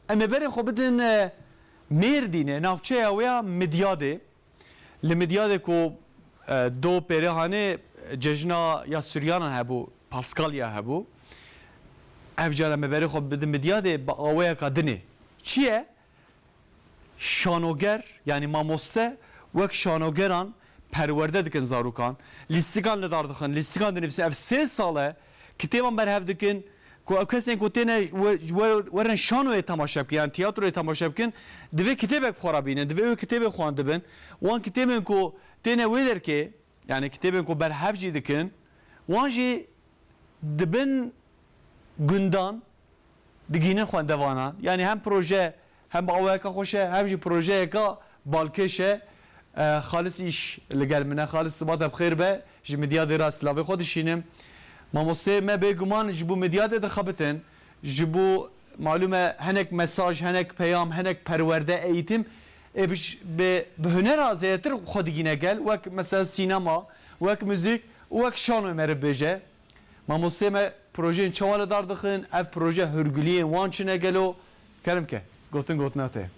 اما بره خو بدن مردینه نافچه اویا مدیاده لمدیاده کو دو پرهانه ججنا یا سوریان هبو پاسکالیا هبو افجار مبری خو بدن مدیاده با اویا کدنه چیه شانوگر یعنی ماموسته وک شانوگران پرورده دکن زاروکان لیستگان لدار دخن لیستگان دنفسی اف 3 ساله کتابان بر هف دکن کو کسی کو تنه ورن شانو تماشا بکن یعنی تئاتر تماشا بکن دوی کتاب خرابینه دوی کتاب خوانده بن وان کتابن کو تنه ویدر که یعنی کتابن کو بر هف جی دکن وان جی دبن گندان دگینه خوانده وانان یعنی هم پروژه هم باوی که خوشه هم جی پروژه که بالکشه خالص ایش لگل منه خالص سبات بخیر به جی مدیاد را سلاوی خودشینم ماموسه ما بگمان جبو مدیاد دخابتن جبو معلومه هنک مساج هنک پیام هنک پرورده ایتم بیش به هنر آزیتر خودگینه گل وک مثلا سینما وک موزیک وک شانو مرب بجه ماموسه ما پروژه چوال دار دخن اف پروژه هرگولی وانچنه گلو کرم که گوتناته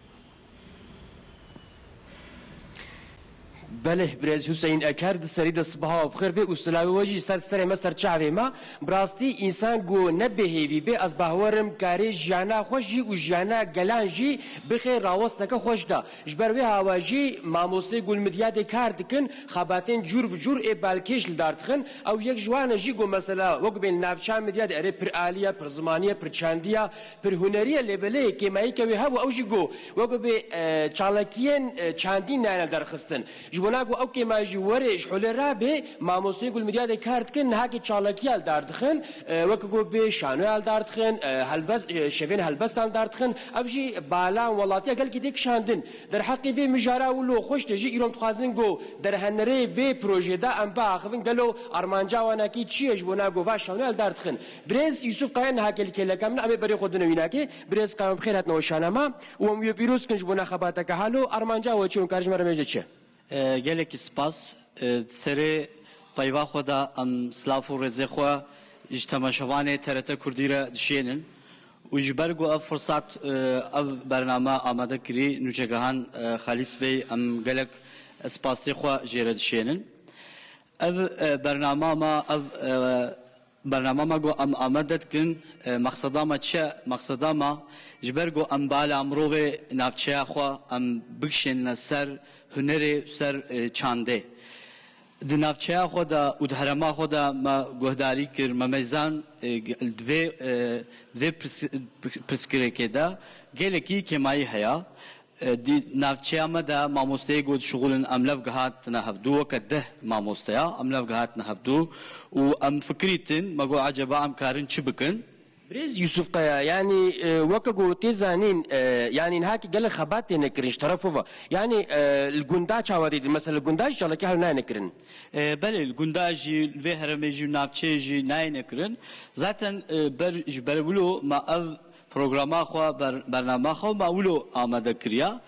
بله برز حسین اکرد سری دست بها بخیر به اصلاوی وجی سر مستر چاوی ما براستی انسان گو نبهیوی به از بهورم کاری جانا خوشی و جانا گلانجی بخیر راوست که خوش دا جبروی هواجی ماموسته گل مدیاد کارد کن خباتن جور بجور ای بالکش لدارتخن او یک جوان جی گو مثلا وقت بین نافچان مدیاد اره پر عالیه پر زمانیه پر چاندیه پر هنریه لبله که مایی که هوا او جی گو وقت به چالاکین چاندی نه درخستن جواناگو او که ماجی ورش حول رابه ماموسته گل مدیاد کارد کن هاکی چالاکیال داردخن وقت گو به شانوال داردخن هلبس شفین هلبستان داردخن افجی بالا ولاتیا گل کی دیک شاندن در حقی وی مجارا ولو خوش تجی ایران تخازن گو در هنری وی پروژه دا ام با اخوین گلو ارمانجا واناکی چی جواناگو و شانوال داردخن برز یوسف قاین هاکل کلا کامل ابي بری خودن ویناکی برز قام بخیرات نو شانما و ام پیروز کنج بنا خباتا که حالو ارمانجا و چون کارج مرمجه چه gelek spas seri payva xoda am slafu rezexwa ijtemaşavane TRT Kurdira dişenin وجبرگو اف فرصت اف برنامه آماده کری نوچگهان خالص بی ام gelek سپاسی خوا جرد شینن اف برنامه ما اف برنامه ما گو ام آماده کن مقصدا ما چه مقصدا ما جبرگو ام بال امرو نافچه خوا ام بکشن سر هنری سر چانده دنافچه خدا و دهرما خدا ما گهداری کر ممیزان دوی پرسکره که دا گله کی کمایی هیا دی نافچه ما دا ماموسته گود شغلن املاف گهات نهفدو وکده ماموسته املاف گهات نهفدو و ام فکریتن ما گو عجبا ام کارن چی بکن بريز يوسف قيا يعني وكجو تزانين يعني هاكي قال خبات نكرنش طرفه يعني الجنداج عوارض مثلا الجنداج جالك كهل نكرن بله الجنداج في هرمجي نافشيجي نكرن ذاتن برولو ما برنامه خو برنامه خو ما ولو آماده كريا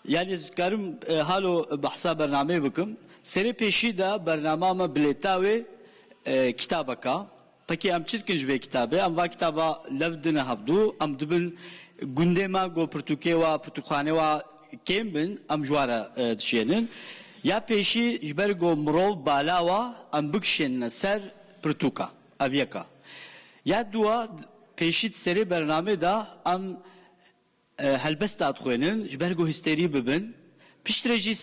يعني ذكرم حالو بحساب برنامه بكم سري پیشی دا برنامه ما بلتاوي كتابك Peki am çirkin ve kitabı, am va kitaba levdine habdu, am dibin gündema go Portukhane wa kembin am jwara dişenin. Ya peşi jber go mrol balawa am bikşen ser Portuka, avyaka. Ya dua peşit seri bername da am helbest adxwenin jber go histeri bibin. Piştreji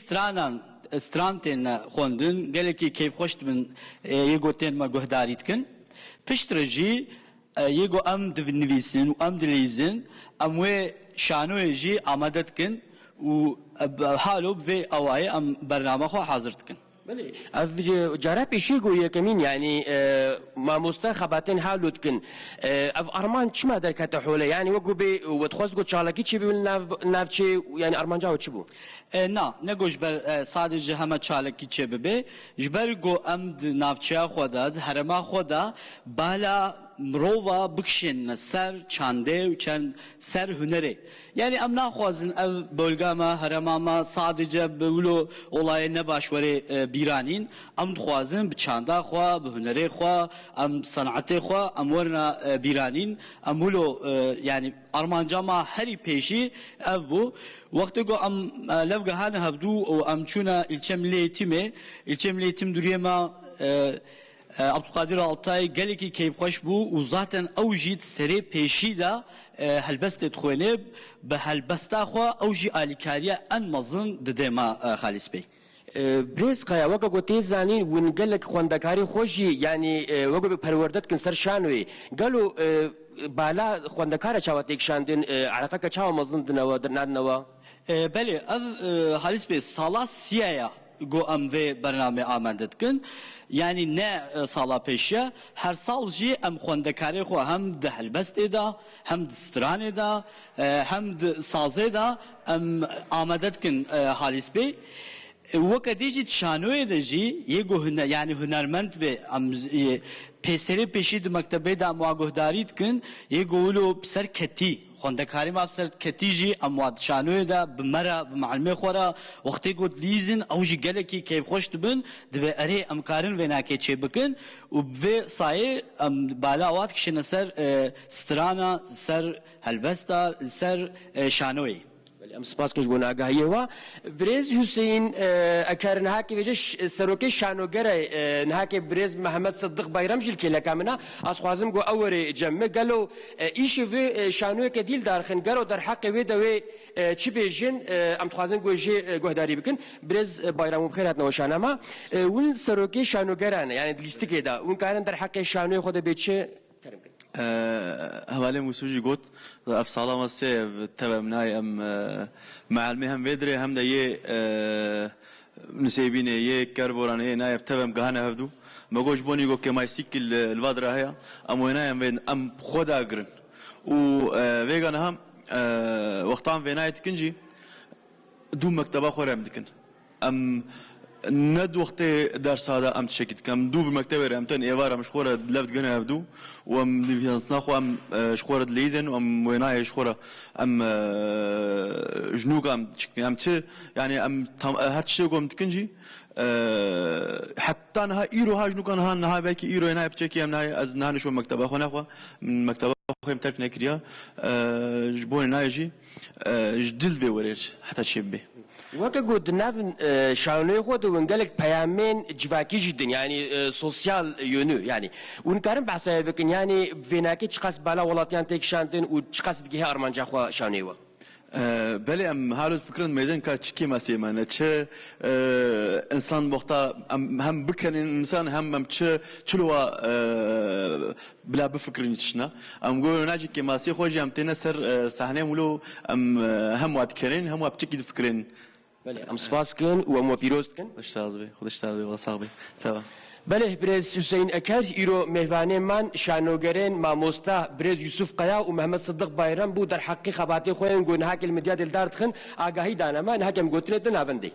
stranten xondin geleki keyf xoşt bin yegoten ma gohdaritkin. پشترجی یکو ام دنویسن و ام دلیزن ام و شانوی جی آماده کن و حالو به اوای ام برنامه خو حاضر کن. بله. اف جرا پیشی گویی کمین یعنی ما مستخباتن حالود کن. اف ارمان چی مادر کته حوله یعنی وگو به و تخواست گو چالکی چی بیل نافچه یعنی ارمان جاو چی بو؟ نه گوش بر sadece همه چالکی چی ببه جبر گو ام نافچه خوداد هرما خودا بالا مرۆڤ بکشێنە سەر چاندێ و چەند سەر هونەرێ یعنی ئەم ناخوازن ئەو بەولگامە هەرەمامە سادجە بولۆ وڵایە نەباشوەرێ بیرانین ئەم دخوازن بە چاندا خوا بە هونەرێ خوا ئەم سەنعەتێ خوا ئەم وەرنە بیرانین ئەم ولۆ یعنی ئەرمانجاما هەری پێشی ئەو بوو وەختێک ئەم لەو گەهانە هەبدوو و ئەم چوونە ئیلچەم لێتیمێ ئیلچەم لێتیم دوریێمە عبدالقادر ئاڵتای گەلێکی کەیفخۆش بوو و زاتەن ئەو ژیت سەرێ پێشیدا هەلبەستێت خوێنێ بە هەلبەستا خوا ئەو ژی ئالیکاریە ئەن مەزن ددێمە خالیس پێی برێز قەیا وەکە گوتێ زانین ونگەلێک خوێندەکاری خۆشی ینی وەکو پەروەردەتکن سەر شانوێ گەل و بالا خوێندەکارە چاوەتێکشاندن علاقەکە چاوە مەزن دنەوە دەنادنەوە بەێ ئەv خالیس پێ ساڵا سیایە گۆ ئەم vê بەرنامێ ئامادە دکن یعنی نه ساڵا پێشە هەر ساڵ ژێ ئەم خوێندەکارێ خۆ هەم دە هەلبەستێدا هەم سترانێدا هەم سازێدا ئەم ئامادە دکن خالیس پێ وەکە دیژیت شانۆیە دەژی یەگۆ یعنی هونەرمەند بێ ئەم پێسەرێ پێشی دە مەکتەبێدا ئەمواگۆهداری دکن یەگۆ ولۆ سەر کەتی خوندەکاری مافسەر کەتیژی ئەموات شانۆیەدا بمەرە بمعلمێ خۆرە وەختێک گوت لیزن ئەوژی گەلێکی کەیفخۆش دبن دەبێ ئەرێ ئەمکارن وێناکێ چێ بکن و بێ سایە ئەم بالا ئەوات کشێنە سەر سترانە سەر هەلبەستە سەر شانۆی ئەم سپاس کەش بۆ ناگاهیەوە برێز حوسین ئەکار نهاکێ وێژە سەرۆکەی شانۆگەرە نهاکێ برێز محەممەد سەدق بایرەم ژیل کێلەکە منە ئاسخوازم گۆ ئەوەرێ جەممە گەلو ئیشی وێ شانۆیەکە دیل دارخن گەرە و دەرحەقی وێ دەوێ چی بێژن ئەم خوازن گۆژێ گۆهداری بکن برێز بایرەم و بخێر هاتنەوە شانەما ون سەرۆکەی شانۆگەرانە یعنی لیستکێدا ون کارن دەرحەقی شانۆی خۆ دەبێت چێ هەواڵێ موسوژی گوت ئەف ساڵامە سێ تەبە منای ئەم معلمێ هەم وێدرێ هەم دە یێ نسێبینێ یێ کەربۆران هەیە نایە تەبەم گەهانە هەفتوو مەگۆش بۆنی گۆ کێمایسیکل الوادرا هەیە ئەم وێنایەم وێن ئەم خۆداگرن و وێگانە هەم وەختان وێنایەت کنجی دوو مەکتەبە خۆرەم دکن ئەم ند وقتی درسادا ام تشکید کم دو في مكتبه رامتن ايوارا مشخوره لفت جنا هفدو وام نفيانس ناخو ام شخوره دليزن وام ويناي شخوره ام جنوك ام تشكي ام تش يعني ام هات شيء قوم تكنجي حتى نها ايرو هاج نوكان هان نها باكي ايرو هنا بتشكي ام نهاي از نهاني شو مكتبه اخو ناخو من مكتبه اخو مترك نكريا جبوني نايجي جدل في وريش حتى شبه وەکە گوت ناون شانۆی خۆ ونگەلێک پەیامێن جیواکیژی دن ینی سۆسیال یۆنو ینی ونکارن بەحسایە بکن ینی vێناکە چ قەس بالا وڵاتیان تێکشاندن و چ قەس بگەهێ ئەرمانجا خۆ شانۆیەوە بله ام هالوز فكرن ميزان كا تشكي ما سيمانه تش انسان وقتا هم بكن انسان هم تش تشلوا بلا بفكرن تشنا ام قول ناجي كي ما سي خوجي ام تنسر صحنه مولو ام هم واد كرين هم بتشكي فكرن بله ام سپاس کن و ام پیروز کن اشتاز بي خود اشتاز بي والله صاحبي تمام بله برز حسین اکر ایرو مهوانه من شانوگرین ماموستا برز یوسف قیا و محمد صدق بایرم بو در حقی خباتی خوین گون هاکل مدیا دل دارت خن آگاهی دانما هاکم گوتنه دن آونده